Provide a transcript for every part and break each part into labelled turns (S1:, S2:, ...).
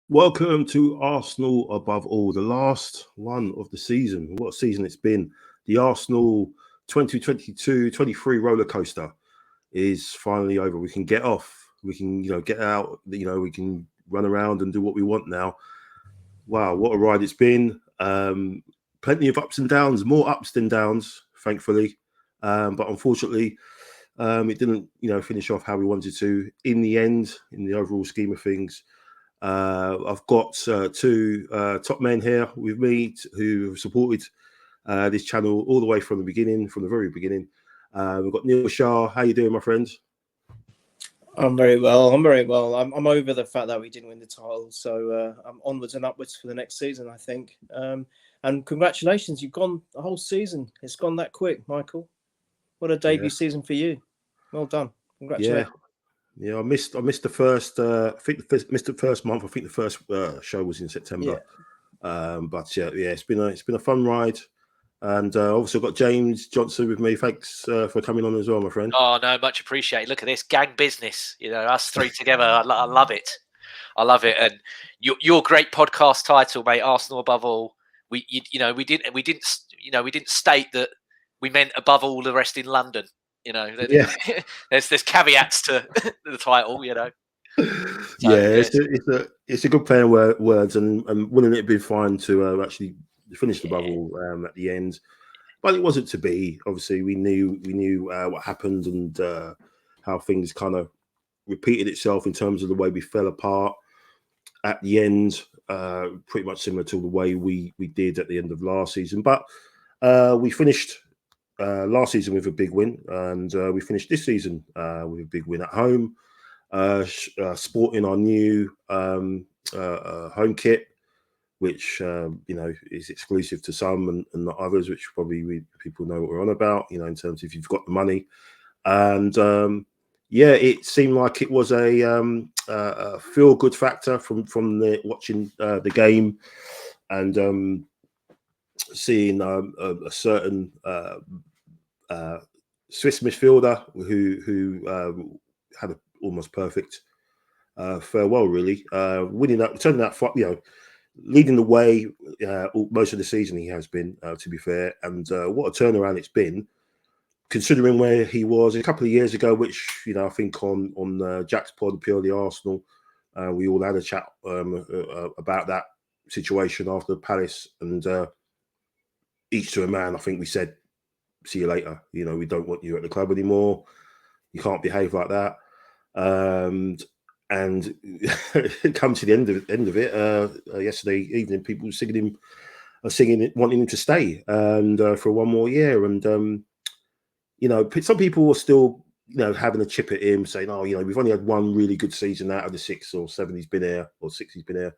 S1: Welcome to Arsenal Above All, the last one of the season. What a season it's been. The Arsenal 2022-23 roller coaster is finally over. We can get off. We can, get out. We can run around and do what we want now. Wow, what a ride it's been. Plenty of ups and downs, more ups than downs, thankfully. But unfortunately, it didn't, finish off how we wanted to. In the end, in the overall scheme of things, I've got two top men here with me who have supported this channel all the way from the very beginning. We've got Neil Shah. How you doing, my friend?
S2: I'm very well. I'm over the fact that we didn't win the title, so I'm onwards and upwards for the next season, I think. And congratulations, you've gone the whole season. It's gone that quick, Michael. What a debut season for you. Well done. Congratulations.
S1: Yeah, I missed the first. Missed the first month. I think the first show was in September. Yeah. But it's been a fun ride, and also got James Johnstone with me. Thanks for coming on as well, my friend.
S3: Oh no, much appreciated. Look at this gang business. Us three together. I love it. I love it. And your great podcast title, mate. Arsenal Above All. We didn't state that we meant above all the rest in London. There's caveats to the title, So,
S1: it's a good play on words, and wouldn't it be fine to actually finish the bubble at the end? But it wasn't to be. Obviously, we knew what happened and how things kind of repeated itself in terms of the way we fell apart at the end. Pretty much similar to the way we did at the end of last season, but we finished last season with a big win, and we finished this season with a big win at home, sporting our new home kit, which is exclusive to some and not others, which probably people know what we're on about, in terms of if you've got the money. And it seemed like it was a feel-good factor from watching the game, and seeing a certain Swiss midfielder who had an almost perfect farewell, really, winning that, turning that, leading the way most of the season. He has been, to be fair, and what a turnaround it's been, considering where he was a couple of years ago, which I think on Jack's pod, Purely Arsenal, we all had a chat about that situation after Palace, and each to a man, I think we said, see you later. We don't want you at the club anymore. You can't behave like that. And come to the end of it, yesterday evening, people were singing, wanting him to stay and for one more year. And some people were still having a chip at him, saying, "Oh, we've only had one really good season out of the 6 or 7 he's been here, or 6 he's been here."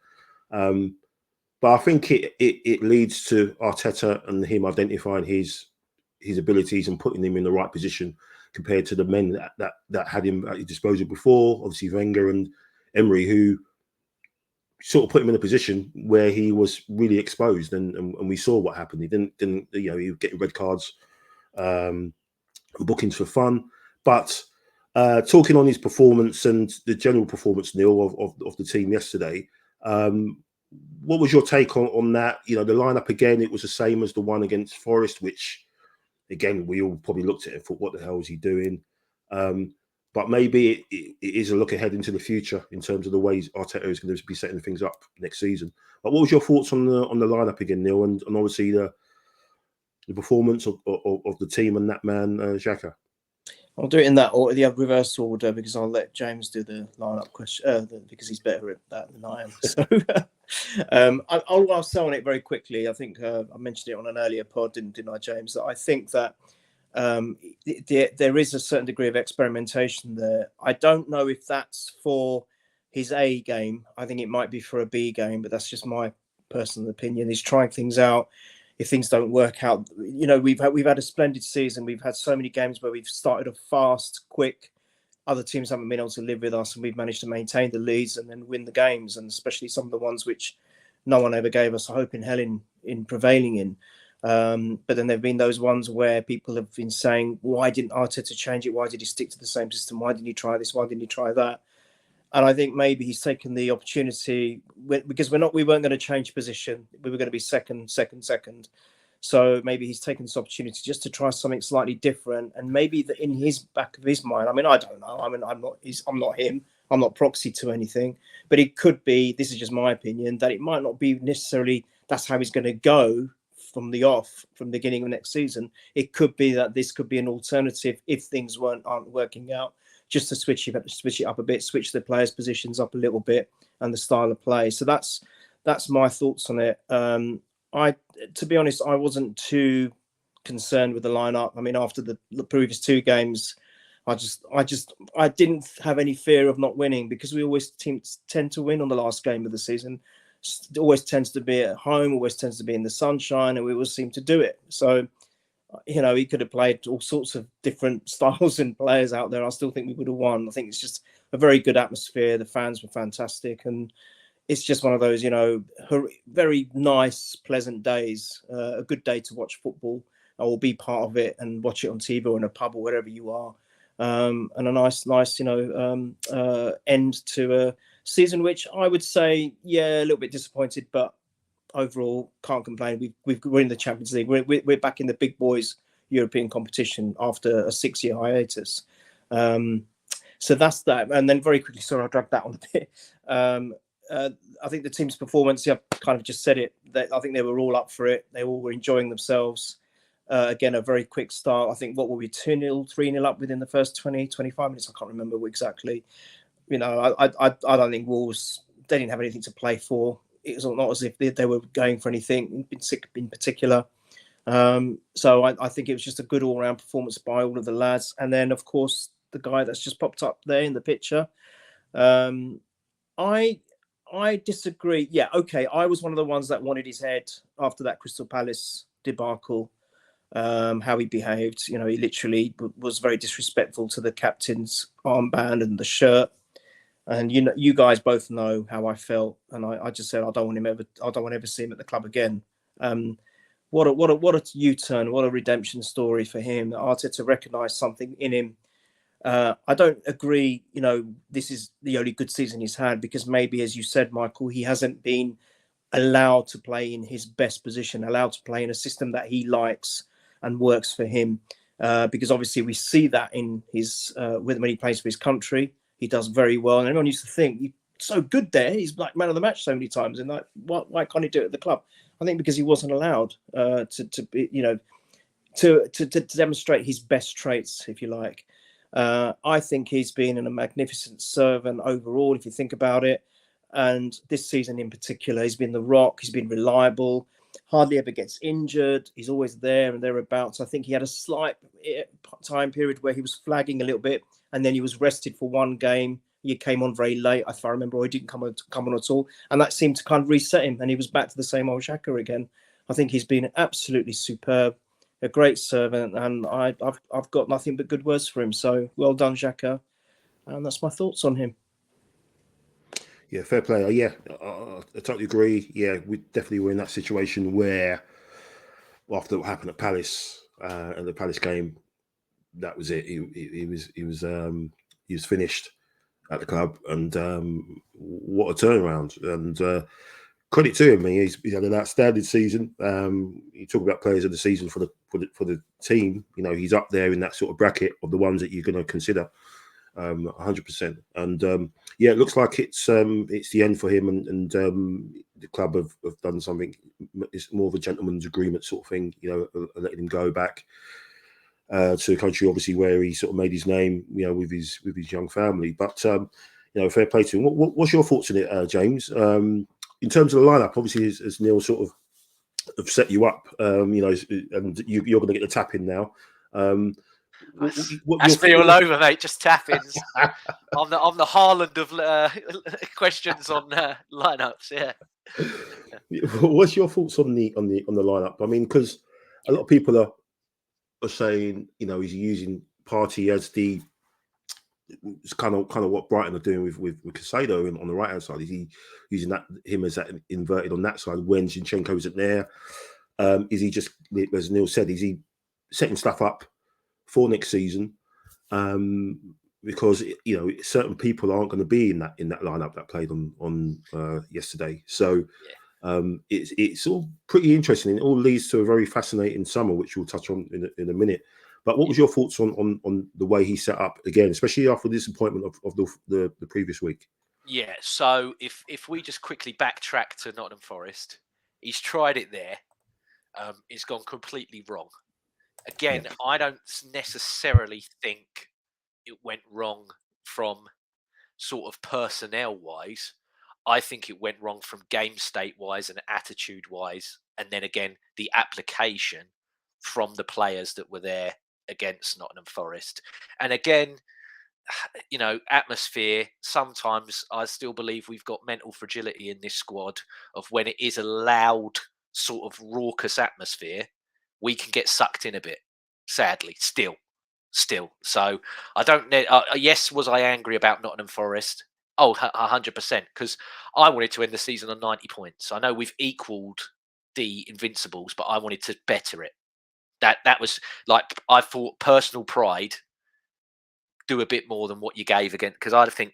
S1: But I think it leads to Arteta and him identifying his abilities and putting him in the right position compared to the men that had him at his disposal before. Obviously, Wenger and Emery, who sort of put him in a position where he was really exposed, and we saw what happened. He didn't he was getting red cards, bookings for fun. But talking on his performance and the general performance, Neil, of the team yesterday. What was your take on that? The lineup, again, it was the same as the one against Forest, which, again, we all probably looked at it and thought, what the hell is he doing? But maybe it is a look ahead into the future in terms of the ways Arteta is going to be setting things up next season. But what was your thoughts on the lineup again, Neil, and obviously the performance of the team and that man, Xhaka?
S2: I'll do it in that order, the reverse order, because I'll let James do the lineup question because he's better at that than I am. So I'll say on it very quickly. I think I mentioned it on an earlier pod, didn't I, James? That I think that there is a certain degree of experimentation there. I don't know if that's for his A game. I think it might be for a B game, but that's just my personal opinion. He's trying things out. If things don't work out, we've had a splendid season. We've had so many games where we've started off fast, quick. Other teams haven't been able to live with us, and we've managed to maintain the leads and then win the games, and especially some of the ones which no one ever gave us a hope in hell in prevailing in. But then there have been those ones where people have been saying, why didn't Arteta change it? Why did he stick to the same system? Why didn't he try this? Why didn't he try that? And I think maybe he's taken the opportunity because we weren't going to change position. We were going to be second. So maybe he's taken this opportunity just to try something slightly different. And maybe that in his back of his mind, I mean, I don't know. I mean, I'm not him. I'm not proxy to anything, but it could be, this is just my opinion, that it might not be necessarily that's how he's going to go from the beginning of next season. It could be that this could be an alternative if things aren't working out, just to switch it up a bit, switch the players' positions up a little bit and the style of play. So that's my thoughts on it. To be honest, I wasn't too concerned with the lineup. I mean, after the previous two games, I didn't have any fear of not winning because we always tend to win on the last game of the season. It always tends to be at home, always tends to be in the sunshine, and we always seem to do it. So, he could have played all sorts of different styles and players out there. I still think we would have won. I think it's just a very good atmosphere. The fans were fantastic, and it's just one of those, very nice, pleasant days. A good day to watch football or be part of it and watch it on TV or in a pub or wherever you are. And a nice, end to a season, which I would say, a little bit disappointed, but overall can't complain. We're in the Champions League. We're back in the big boys European competition after a 6-year hiatus. So that's that. And then very quickly, sorry, I dragged that on a bit. I think the team's performance, I've kind of just said it. I think they were all up for it. They all were enjoying themselves. Again, a very quick start. I think, what were we, 2-0, 3-0 up within the first 20, 25 minutes? I can't remember exactly. I don't think Wolves, they didn't have anything to play for. It was not as if they were going for anything in particular. So I think it was just a good all-round performance by all of the lads. And then, of course, the guy that's just popped up there in the picture. I disagree. Yeah, okay. I was one of the ones that wanted his head after that Crystal Palace debacle. How he behaved, he literally was very disrespectful to the captain's armband and the shirt. And you guys both know how I felt, and I just said I don't want to ever see him at the club again. What a U-turn, what a redemption story for him. Arteta recognised something in him. I don't agree. This is the only good season he's had because maybe, as you said, Michael, he hasn't been allowed to play in his best position, allowed to play in a system that he likes and works for him, because obviously we see that in his when he plays for his country, he does very well. And everyone used to think, he's so good there, he's like man of the match so many times, and like, why can't he do it at the club? I think because he wasn't allowed to demonstrate his best traits, if you like. I think he's been a magnificent servant overall, if you think about it. And this season in particular, he's been the rock. He's been reliable. Hardly ever gets injured. He's always there and thereabouts. I think he had a slight time period where he was flagging a little bit, and then he was rested for one game. He came on very late, if I remember, or he didn't come on at all. And that seemed to kind of reset him, and he was back to the same old Xhaka again. I think he's been absolutely superb, a great servant, and I've got nothing but good words for him. So well done, Xhaka. And that's my thoughts on him.
S1: Yeah, fair play. Yeah, I totally agree. Yeah, we definitely were in that situation where after what happened at Palace and the Palace game, that was it. He was finished at the club, and what a turnaround! And credit to him. He's had an outstanding season. You talk about players of the season for the team. He's up there in that sort of bracket of the ones that you're going to consider. 100%. And it looks like it's the end for him, and the club have done something. It's more of a gentleman's agreement sort of thing, letting him go back to the country, obviously, where he sort of made his name, with his young family. But fair play to him. What's your thoughts on it, James? In terms of the lineup, obviously, as Neil sort of have set you up, and you're going to get the tap in now. What
S3: That's me all
S1: thoughts-
S3: over, mate. Just tap-ins. I'm the Haaland of questions on lineups. Yeah.
S1: What's your thoughts on the lineup? I mean, because a lot of people are saying, he's using Partey as the it's kind of what Brighton are doing with Caicedo on the right hand side. Is he using him as that inverted on that side when Zinchenko isn't there? Is he just, as Neil said, is he setting stuff up for next season? Because certain people aren't going to be in that lineup that played on yesterday. So it's all pretty interesting. It all leads to a very fascinating summer, which we'll touch on in a minute. But what was your thoughts on the way he set up again, especially after the disappointment of the previous week?
S3: Yeah. So if we just quickly backtrack to Nottingham Forest, he's tried it there. It's gone completely wrong. Again, I don't necessarily think it went wrong from sort of personnel wise. I think it went wrong from game state wise and attitude wise. And then again, the application from the players that were there against Nottingham Forest. And again, atmosphere, sometimes I still believe we've got mental fragility in this squad of when it is a loud sort of raucous atmosphere, we can get sucked in a bit, sadly, still. So I don't know. Yes, was I angry about Nottingham Forest? Oh, 100%, because I wanted to end the season on 90 points. I know we've equaled the Invincibles, but I wanted to better it. That was like, I thought personal pride, do a bit more than what you gave again, because I think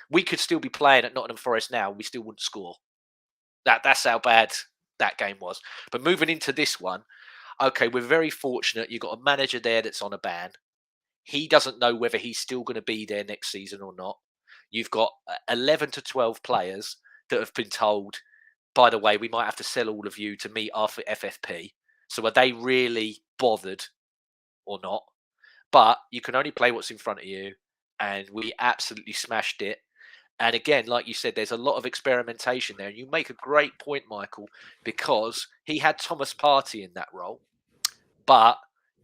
S3: we could still be playing at Nottingham Forest now, we still wouldn't score. That's how bad that game was. But moving into this one, okay, we're very fortunate. You've got a manager there that's on a ban. He doesn't know whether he's still going to be there next season or not. You've got 11 to 12 players that have been told, by the way, we might have to sell all of you to meet our FFP. So are they really bothered or not? But you can only play what's in front of you. And we absolutely smashed it. And again, like you said, there's a lot of experimentation there. And you make a great point, Michael, because he had Thomas Partey in that role. But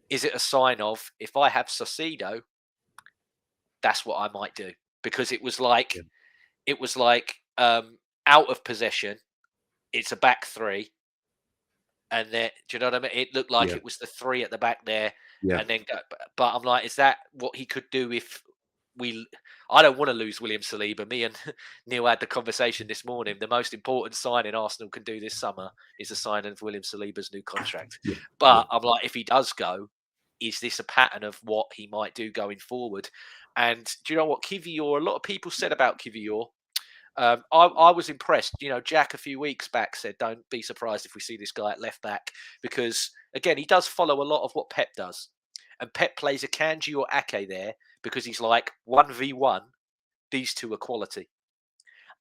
S3: is it a sign of, if I have Saucedo, that's what I might do? Because it was like out of possession, it's a back three. And then, do you know what I mean? It looked like it was the three at the back there. Yeah. And then, but I'm like, is that what he could do if I don't want to lose William Saliba. Me and Neil had the conversation this morning. The most important signing Arsenal can do this summer is the signing of William Saliba's new contract. But I'm like, if he does go, is this a pattern of what he might do going forward? And do you know what, Kivior? A lot of people said about Kivior. I was impressed. Jack a few weeks back said, don't be surprised if we see this guy at left back, because again, he does follow a lot of what Pep does. And Pep plays a Kanji or Ake there because he's like 1v1. These two are quality.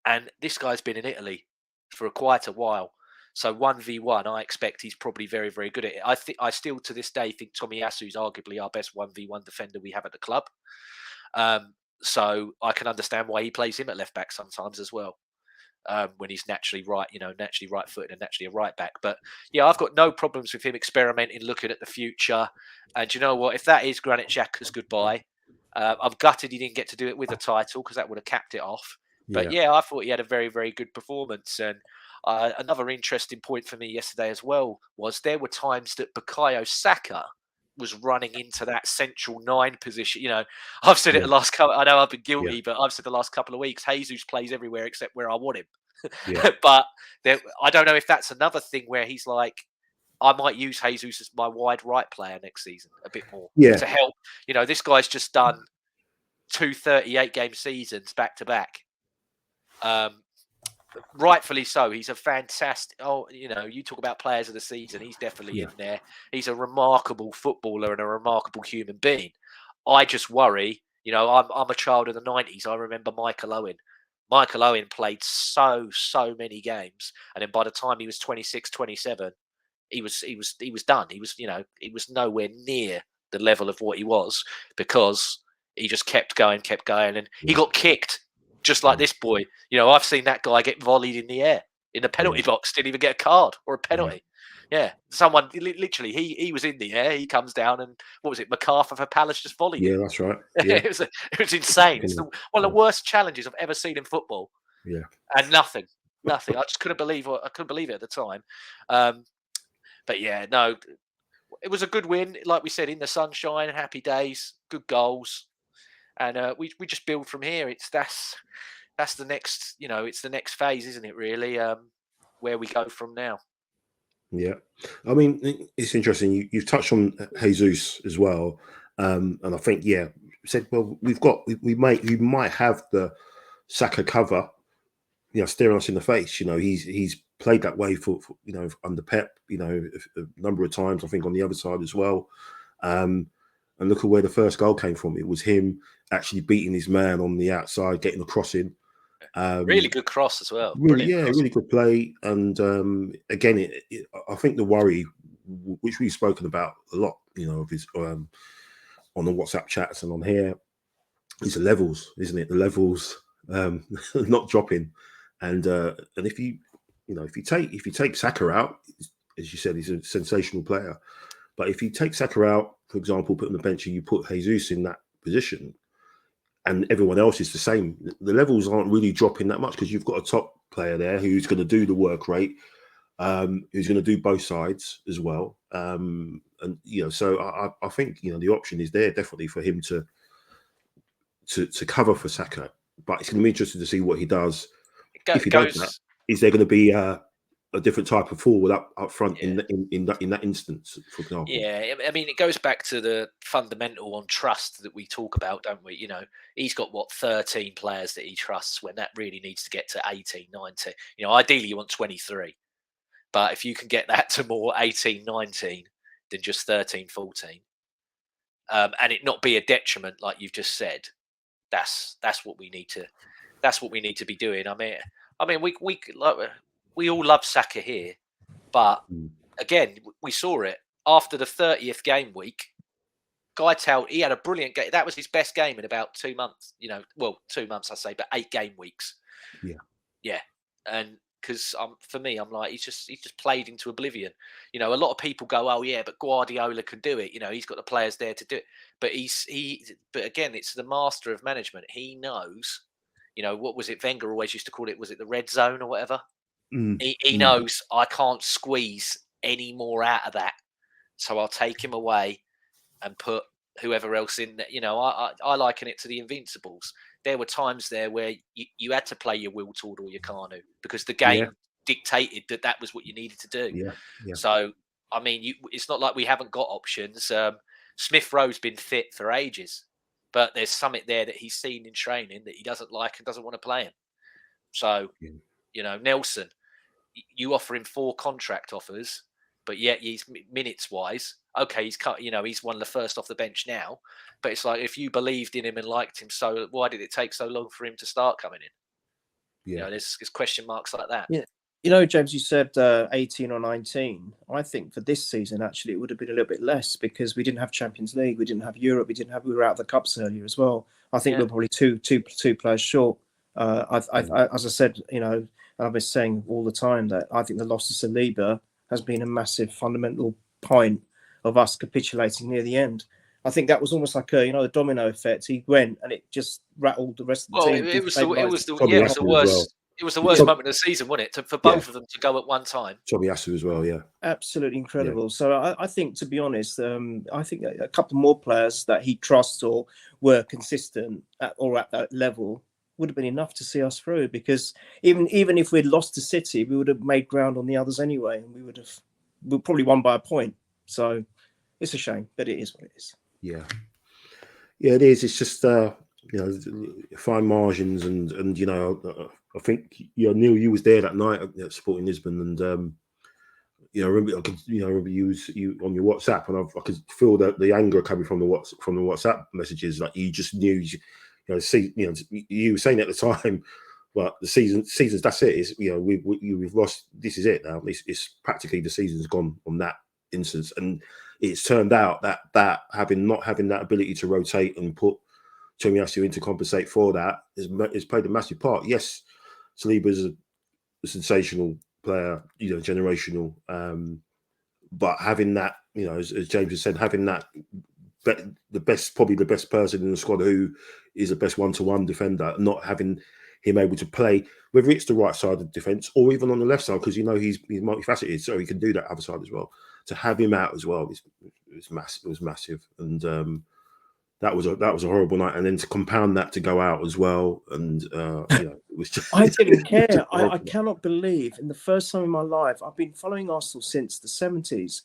S3: And this guy's been in Italy for quite a while. So 1v1, I expect he's probably very, very good at it. I still to this day think Tomiyasu is arguably our best 1v1 defender we have at the club. So I can understand why he plays him at left back sometimes as well. When he's naturally right-footed and naturally a right back. But yeah, I've got no problems with him experimenting, looking at the future. And you know what? If that is Granit Xhaka's goodbye, I'm gutted he didn't get to do it with a title, because that would have capped it off. But yeah, I thought he had a very, very good performance. And another interesting point for me yesterday as well was there were times that Bukayo Saka was running into that central 9 position. I've said it the last couple. I know I've been guilty, but I've said the last couple of weeks, Jesus plays everywhere except where I want him. But I don't know if that's another thing where he's like, I might use Jesus as my wide right player next season a bit more to help. This guy's just done 2 38-game seasons back to back. Rightfully so. He's a fantastic. You talk about players of the season. He's definitely in there. He's a remarkable footballer and a remarkable human being. I just worry. I'm a child of the 90s. I remember Michael Owen. Michael Owen played so many games, and then by the time he was 26, 27, he was done. He was nowhere near the level of what he was, because he just kept going, and he got kicked. Just like this boy, I've seen that guy get volleyed in the air in the penalty box, didn't even get a card or a penalty. Yeah, someone literally he was in the air. He comes down and what was it? MacArthur for Palace just volleyed
S1: Yeah,
S3: him.
S1: that's right. Yeah,
S3: It was insane. It's one of the worst challenges I've ever seen in football,
S1: yeah,
S3: and nothing. I just couldn't believe it at the time. But yeah, no, it was a good win. Like we said, in the sunshine, happy days, good goals, and we just build from here. That's the next, it's the next phase, isn't it? Really, where we go from now.
S1: yeah. I mean, it's interesting. You've touched on Jesus as well, and I think said well we might have the Saka cover, staring us in the face. He's played that way for under Pep, a number of times. I think on the other side as well. And look at where the first goal came from. It was him actually beating his man on the outside, getting a cross in.
S3: Really good cross as well.
S1: Really good play. And again, I think the worry, which we've spoken about a lot, of his on the WhatsApp chats and on here, is the levels, isn't it? The levels not dropping. And if you take Saka out, as you said, he's a sensational player. But if you take Saka out, for example, put on the bench and you put Jesus in that position, and everyone else is the same, the levels aren't really dropping that much because you've got a top player there who's going to do the work rate, who's going to do both sides as well. And so I think the option is there definitely for him to cover for Saka. But it's going to be interesting to see what he does. If he does that, is there going to be a different type of forward up front in that instance, for example?
S3: Yeah, I mean, it goes back to the fundamental on trust that we talk about, don't we? He's got 13 players that he trusts when that really needs to get to 18, 19. Ideally you want 23. But if you can get that to more 18, 19 than just 13, 14, and it not be a detriment, like you've just said, that's what we need to be doing. I mean, we all love Saka here, but again, we saw it after the 30th game week. He had a brilliant game. That was his best game in about 2 months. 2 months I say, but 8 game weeks. Yeah, and because for me, I'm like he's just played into oblivion. A lot of people go, oh yeah, but Guardiola can do it. He's got the players there to do it. But but again, it's the master of management. He knows. What was it? Wenger always used to call it. Was it the red zone or whatever? He knows I can't squeeze any more out of that, so I'll take him away and put whoever else in there. I liken it to the Invincibles. There were times there where you had to play your Will Tord or your Kanu because the game dictated that was what you needed to do.
S1: Yeah.
S3: So, I mean, it's not like we haven't got options. Smith Rowe's been fit for ages, but there's something there that he's seen in training that he doesn't like and doesn't want to play him. So, Nelson, you offer him 4 contract offers, but yet he's minutes wise. Okay, he's one of the first off the bench now, but it's like if you believed in him and liked him, so why did it take so long for him to start coming in? There's question marks like that.
S2: Yeah, James, you said 18 or 19. I think for this season, actually, it would have been a little bit less because we didn't have Champions League, we didn't have Europe, we were out of the cups earlier as well. I think we're probably two players short. As I said, I've been saying all the time that I think the loss of Saliba has been a massive fundamental point of us capitulating near the end. I think that was almost like a domino effect. He went and it just rattled the rest of the team.
S3: It was the worst. It was the worst moment of the season, wasn't it? For both of them to go at one time.
S1: Tomiyasu as well, yeah.
S2: Absolutely incredible. Yeah. So I think, to be honest, I think a couple more players that he trusts or were consistent at that level would have been enough to see us through. Because even if we'd lost to City, we would have made ground on the others anyway, and we probably won by a point. So it's a shame, but it is what it is.
S1: Yeah, it is. It's just fine margins, and I think Neil, you was there that night at Sporting Lisbon, and I remember you on your WhatsApp, and I could feel the anger coming from the WhatsApp messages. Like you just knew, you were saying at the time, but the seasons that's it. Is we've lost. This is it now. It's practically the season's gone on that instance, and it's turned out that not having that ability to rotate and put Tomiyasu in to compensate for that has played a massive part. Yes, Saliba's a sensational player, generational. but having that, as James has said, having that probably the best person in the squad who is the best one-to-one defender, not having him able to play, whether it's the right side of the defence or even on the left side, because he's multifaceted, so he can do that other side as well. To have him out as well is massive. It was massive, and that was a horrible night. And then to compound that to go out as well, and it was just.
S2: I didn't care. I cannot believe, in the first time in my life, I've been following Arsenal since the 70s.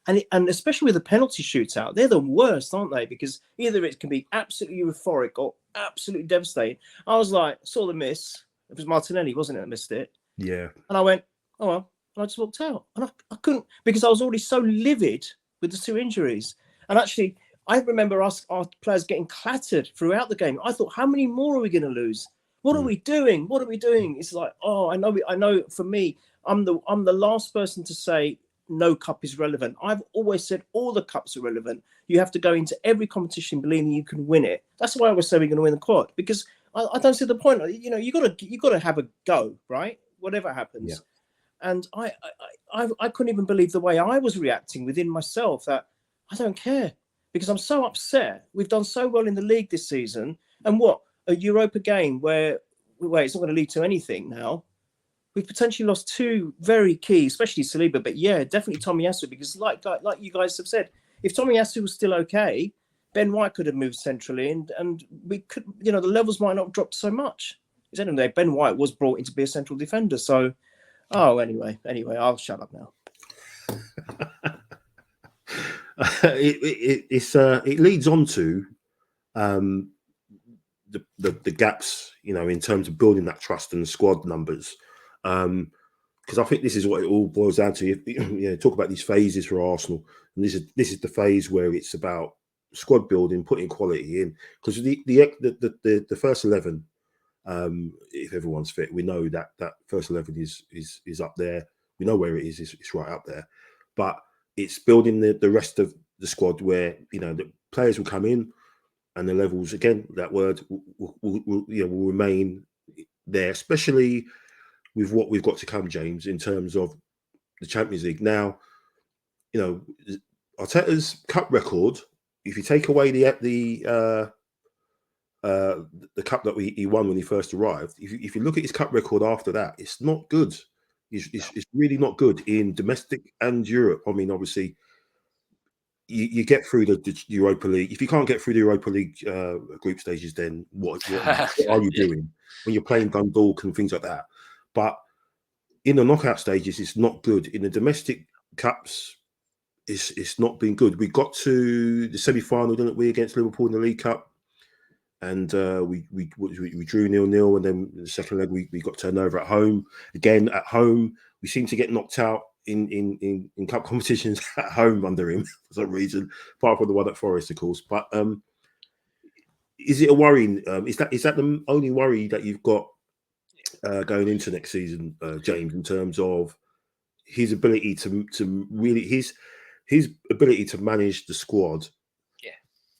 S2: And especially with the penalty shootout, they're the worst, aren't they? Because either it can be absolutely euphoric or absolutely devastating. I was like, saw the miss. It was Martinelli, wasn't it, that missed it?
S1: Yeah.
S2: And I went, oh, well. And I just walked out. And I couldn't, because I was already so livid with the 2 injuries. And actually, I remember our players getting clattered throughout the game. I thought, how many more are we going to lose? What are we doing? What are we doing? It's like, oh, I know for me, I'm the last person to say, no cup is relevant. I've always said all the cups are relevant. You have to go into every competition believing you can win it. That's why I always say we're going to win the quad, because I don't see the point. You got to have a go, right? Whatever happens. Yeah. And I couldn't even believe the way I was reacting within myself, that I don't care, because I'm so upset. We've done so well in the league this season, and a Europa game where it's not going to lead to anything now. We've potentially lost 2 very key, especially Saliba, but yeah, definitely Tomiyasu, because like you guys have said, if Tomiyasu was still okay, Ben White could have moved centrally, and we could, the levels might not have dropped so much. At the end of the day, Ben White was brought in to be a central defender. So, anyway, I'll shut up now.
S1: It leads on to the gaps, in terms of building that trust in the squad numbers. Because I think this is what it all boils down to. Talk about these phases for Arsenal, and this is the phase where it's about squad building, putting quality in. Because the first 11, if everyone's fit, we know that first 11 is up there. We know where it is. It's right up there. But it's building the rest of the squad where the players will come in, and the levels, again, that word will remain there, especially with what we've got to come, James, in terms of the Champions League. Now, Arteta's cup record, if you take away the cup that he won when he first arrived, if you look at his cup record after that, it's not good. It's really not good in domestic and Europe. I mean, obviously, you get through the Europa League. If you can't get through the Europa League group stages, then what are you doing when you're playing Dundalk and things like that? But in the knockout stages, it's not good. In the domestic cups, it's not been good. We got to the semi-final, didn't we, against Liverpool in the League Cup, and we drew 0-0, and then the second leg we got turned over at home. Again, at home, we seem to get knocked out in cup competitions at home under him for some reason, apart from the one at Forest, of course. But is it a worrying? Is that the only worry that you've got going into next season, James, in terms of his ability to really his ability to manage the squad?
S3: Yeah,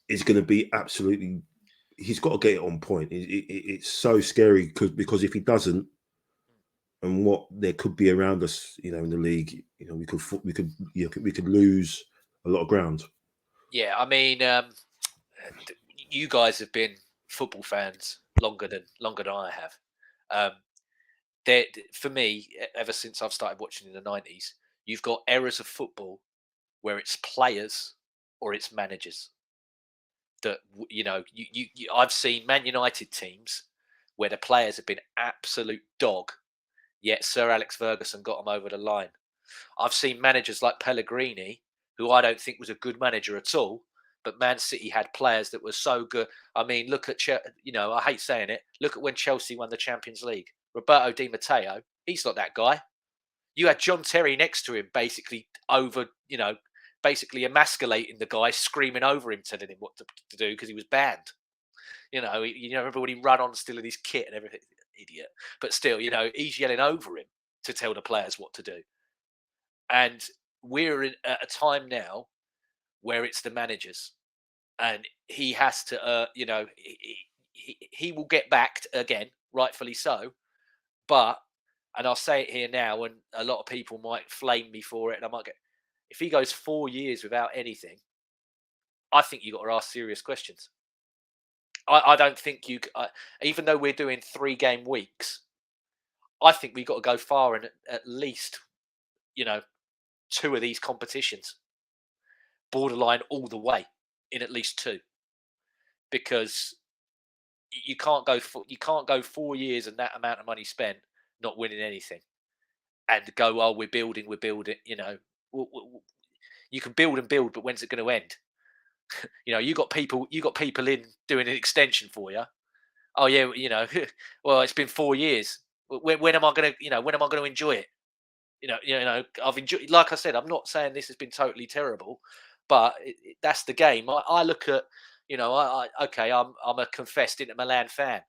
S1: is going to be absolutely. He's got to get it on point. It's so scary because if he doesn't, and what there could be around us, in the league, we could lose a lot of ground.
S3: Yeah, I mean, you guys have been football fans longer than I have. For me, ever since I've started watching in the 90s, you've got eras of football where it's players or it's managers. That I've seen Man United teams where the players have been absolute dog, yet Sir Alex Ferguson got them over the line. I've seen managers like Pellegrini, who I don't think was a good manager at all, but Man City had players that were so good. I mean, look at I hate saying it. Look at when Chelsea won the Champions League. Roberto Di Matteo, he's not that guy. You had John Terry next to him, basically basically emasculating the guy, screaming over him, telling him what to do because he was banned. Remember when he ran on still in his kit and everything? Idiot. But still, he's yelling over him to tell the players what to do. And we're at a time now where it's the managers, and he has to, he will get backed again, rightfully so. But, and I'll say it here now, and a lot of people might flame me for it, and I might get, if he goes 4 years without anything, I think you've got to ask serious questions. I don't think even though we're doing 3-game weeks, I think we've got to go far in at least, 2 of these competitions, borderline all the way in at least 2, because you can't go 4 years and that amount of money spent not winning anything, and go, oh, we're building. You can build and build, but when's it going to end? You got people in doing an extension for you. Oh yeah, well, it's been 4 years. When am I going to enjoy it? I've enjoyed. Like I said, I'm not saying this has been totally terrible, but that's the game. I look at, I'm a confessed Inter Milan fan.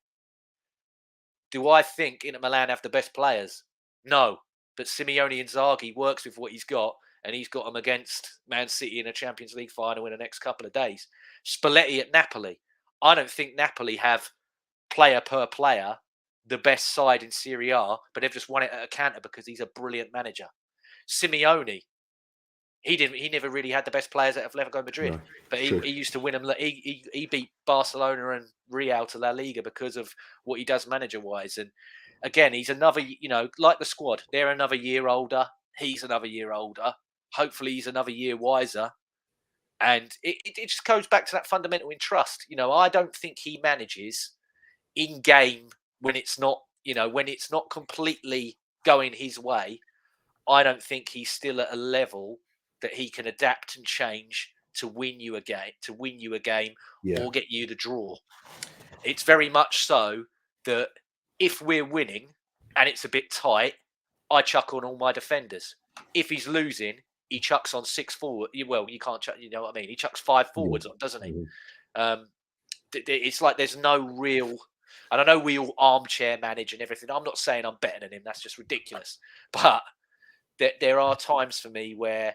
S3: Do I think Inter Milan have the best players? No, but Simeone Inzaghi works with what he's got, and he's got them against Man City in a Champions League final in the next couple of days. Spalletti at Napoli. I don't think Napoli have player per player the best side in Serie A, but they've just won it at a canter because he's a brilliant manager. Simeone, he never really had the best players at Atletico Madrid, no, but he used to win them. He beat Barcelona and Real to La Liga because of what he does manager-wise. And again, he's another, like the squad, they're another year older. He's another year older. Hopefully he's another year wiser. And it just goes back to that fundamental in trust. I don't think he manages in game when it's not, when it's not completely going his way. I don't think he's still at a level that he can adapt and change to win you a game, or get you the draw. It's very much so that if we're winning and it's a bit tight, I chuck on all my defenders. If he's losing, he chucks on 6 forward. Well, you can't chuck, you know what I mean? He chucks 5 forwards on, doesn't he? It's like there's no real. And I know we all armchair manage and everything. I'm not saying I'm better than him. That's just ridiculous. But there are times for me where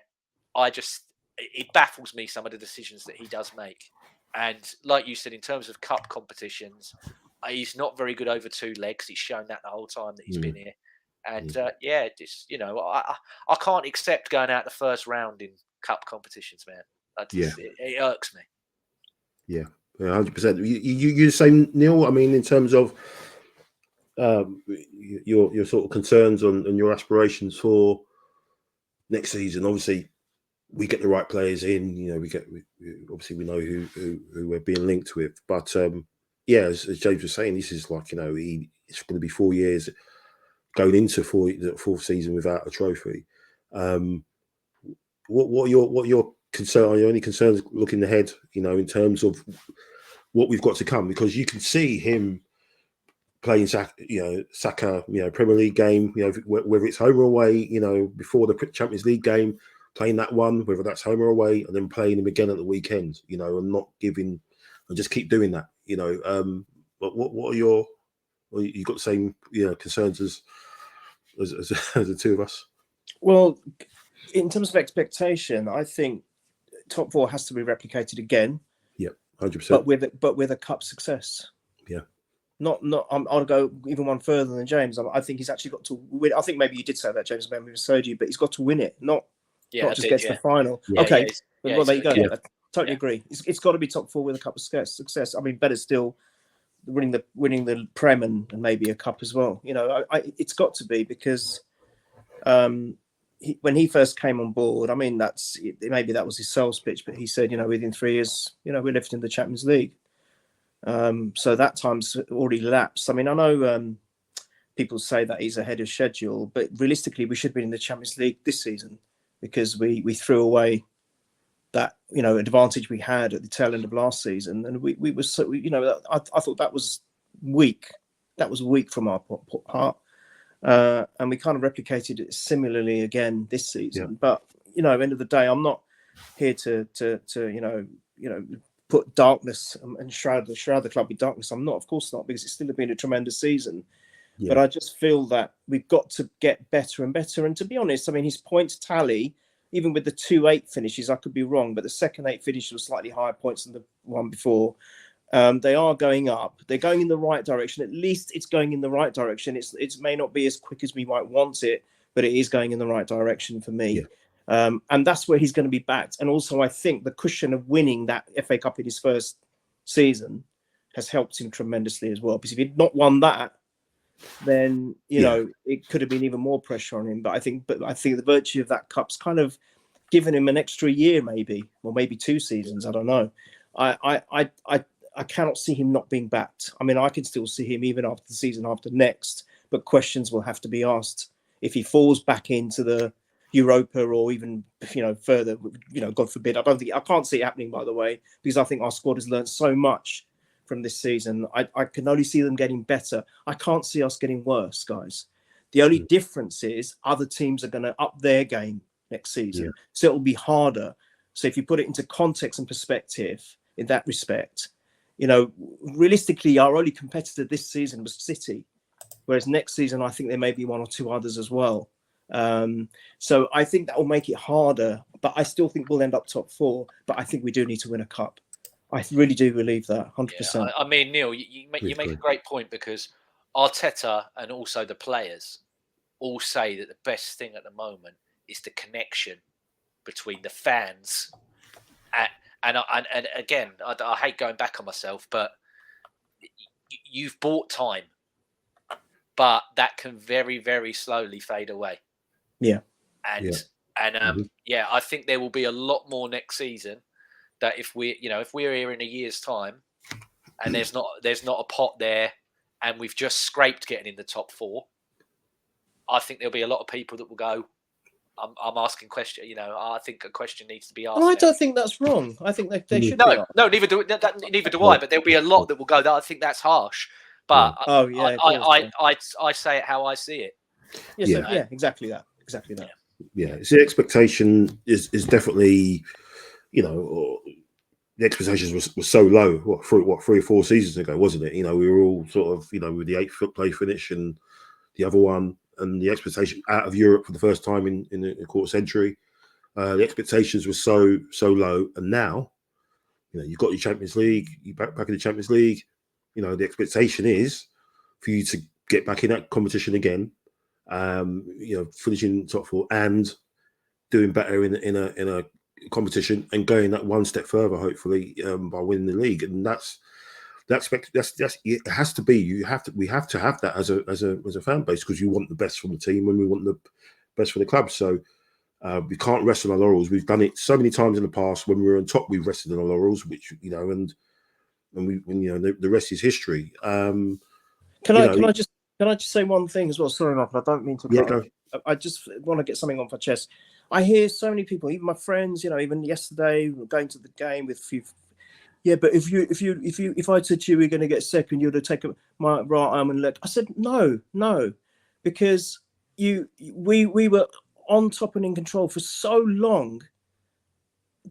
S3: it baffles me, some of the decisions that he does make. And like you said, in terms of cup competitions, he's not very good over 2 legs. He's shown that the whole time that he's been here. And I can't accept going out the first round in cup competitions, man. It irks me.
S1: Yeah. 100%. You say, Neil, I mean, in terms of your sort of concerns and your aspirations for next season, obviously we get the right players in, obviously we know who we're being linked with, but as James was saying, this is like, it's going to be 4 years going into the 4th season without a trophy. What are your concerns? Are there any concerns looking ahead, in terms of what we've got to come? Because you can see him playing Saka, Premier League game, whether it's home or away, before the Champions League game, playing that one, whether that's home or away, and then playing him again at the weekend, and not giving, and just keep doing that, But what are you got the same, concerns as the two of us?
S2: Well, in terms of expectation, I think top 4 has to be replicated again.
S1: Yeah, 100%.
S2: But with a cup success.
S1: Yeah.
S2: I'll go even one further than James. I think he's actually got to win. I think maybe you did say that, James, maybe misheard you, but he's got to win it, not just get to the final. Yeah, okay, well, there you go. I totally agree. It's got to be top 4 with a cup of success. I mean, better still, winning the Prem and maybe a cup as well. It's got to be, because when he first came on board, I mean, maybe that was his sales pitch, but he said, within 3 years, we're lifting the Champions League. So that time's already lapsed. I mean, I know people say that he's ahead of schedule, but realistically, we should be in the Champions League this season, because we threw away that advantage we had at the tail end of last season, and we were so I thought that was weak. That was weak from our part, and we kind of replicated it similarly again this season. But at the end of the day, I'm not here to put darkness and shroud the club with darkness. I'm not, of course not, because it's still been a tremendous season. But I just feel that we've got to get better and better. And to be honest, I mean, his points tally, even with the 2-8 finishes, I could be wrong, but the second 8 finish was slightly higher points than the one before. They are going up. They're going in the right direction. At least it's going in the right direction. It may not be as quick as we might want it, but it is going in the right direction for me. And that's where he's going to be backed. And also, I think the cushion of winning that FA Cup in his first season has helped him tremendously as well. Because if he'd not won that, then it could have been even more pressure on him. But I think the virtue of that cup's kind of given him an extra year, maybe, or maybe 2 seasons. I don't know. I cannot see him not being backed. I mean, I can still see him even after the season after next, but questions will have to be asked if he falls back into the Europa or even further. God forbid. I can't see it happening, by the way, because I think our squad has learned so much from this season. I can only see them getting better. I can't see us getting worse, guys. The only difference is other teams are going to up their game next season, so it'll be harder. So if you put it into context and perspective in that respect, realistically, our only competitor this season was City, whereas next season I think there may be 1 or 2 others as well. So I think that will make it harder, but I still think we'll end up top 4. But I think we do need to win a cup. I really do believe that, 100%.
S3: Yeah, I mean, Neil, you make a great point, because Arteta and also the players all say that the best thing at the moment is the connection between the fans. And again, I hate going back on myself, but you've bought time, but that can very, very slowly fade away. Yeah. I think there will be a lot more next season. That if we're here in a year's time, and there's not a pot there, and we've just scraped getting in the top 4, I think there'll be a lot of people that will go, I'm asking question. I think a question needs to be asked.
S2: Well, I don't think that's wrong. I think they should.
S3: No, neither do I. But there'll be a lot that will go, I think that's harsh. But I say it how I see it.
S2: Exactly that.
S1: Yeah, so the expectation is definitely, the expectations were so low. 3 or 4 seasons ago, wasn't it? We were all sort of, with the 8th place finish and the other one, and the expectation out of Europe for the first time in a quarter century. The expectations were so low, and now, you've got your Champions League, you're back in the Champions League. The expectation is for you to get back in that competition again. Finishing top 4 and doing better in a competition and going that one step further, hopefully, by winning the league. And it has to be. We have to have that as a fan base, because you want the best from the team and we want the best for the club. So we can't rest on our laurels. We've done it so many times in the past. When we were on top, we rested on our laurels, which and the rest is history.
S2: Can I just say one thing as well? Sorry, Mark, I don't mean to.
S1: Go.
S2: I just want to get something off my chest. I hear so many people, even my friends, even yesterday, going to the game with a few. Yeah, but if I said to you we're going to get second, you'd have taken my right arm and leg. I said no, because we were on top and in control for so long.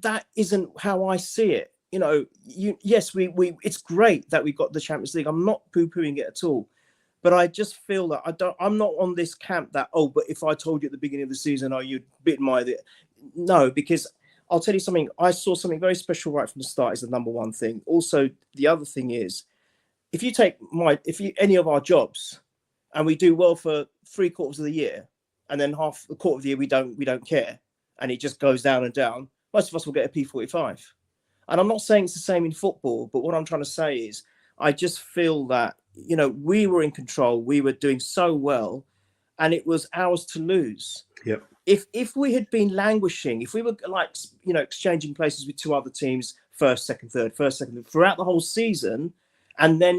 S2: That isn't how I see it. Yes, we it's great that we got the Champions League. I'm not poo-pooing it at all. But I just feel that I'm not on this camp that, but if I told you at the beginning of the season, you'd bit my... No, because I'll tell you something. I saw something very special right from the start is the number one thing. Also, the other thing is, if you take any of our jobs and we do well for 3/4 of the year, and then half the quarter of the year we don't care, and it just goes down and down, most of us will get a P45. And I'm not saying it's the same in football, but what I'm trying to say is, I just feel that, we were in control. We were doing so well, and it was ours to lose.
S1: Yep.
S2: If we had been languishing, if we were exchanging places with 2 other teams, first, second, third, throughout the whole season, and then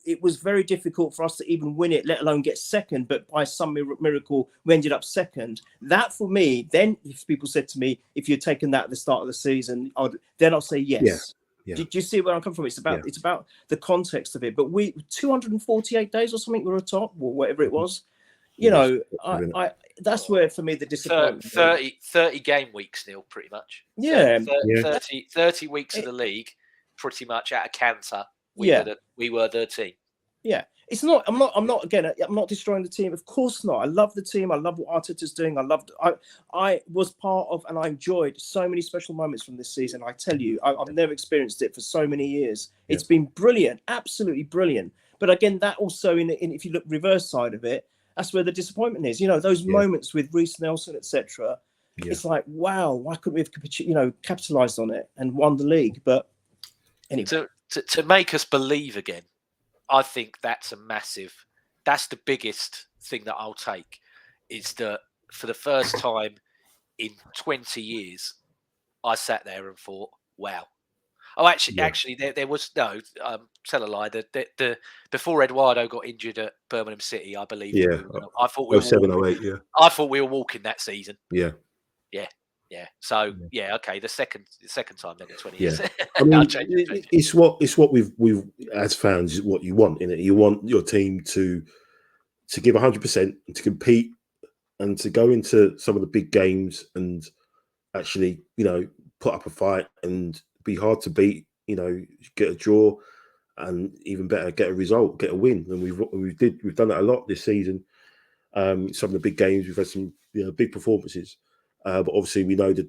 S2: it was very difficult for us to even win it, let alone get second. But by some miracle, we ended up second. That for me, then if people said to me, if you'd taken that at the start of the season, then I'll say yes.
S1: Yeah. Yeah.
S2: Do you see where I'm coming from? It's about the context of it. But we 248 days or something we were top, or whatever it was. That's where for me the disappointment.
S3: 30 game weeks, Neil, pretty much.
S2: Yeah.
S3: 30 weeks of the league, pretty much at a canter. We were the team.
S2: Yeah. It's not. I'm not destroying the team. Of course not. I love the team. I love what Arteta's doing. I was part of, and I enjoyed so many special moments from this season. I tell you, I've never experienced it for so many years. Yeah. It's been brilliant, absolutely brilliant. But again, that also in if you look reverse side of it, that's where the disappointment is. Those moments with Reece Nelson, etc. It's like, wow, why couldn't we have, capitalised on it and won the league? But anyway,
S3: to make us believe again, I think that's the biggest thing that I'll take, is that for the first time in 20 years, I sat there and thought, wow. Oh, actually, there was no. Tell a lie. The before Eduardo got injured at Birmingham City, I believe.
S1: Yeah,
S3: I thought we were
S1: 07,
S3: walking,
S1: 08, yeah.
S3: I thought we were walking that season.
S1: Yeah.
S3: So okay, the second time then in 20 years.
S1: I mean, it's what we've as fans, is what you want, innit? You want your team to give 100% and to compete and to go into some of the big games and actually, put up a fight and be hard to beat, get a draw, and even better, get a result, get a win. And we've done that a lot this season. Some of the big games, we've had some big performances. But obviously, we know that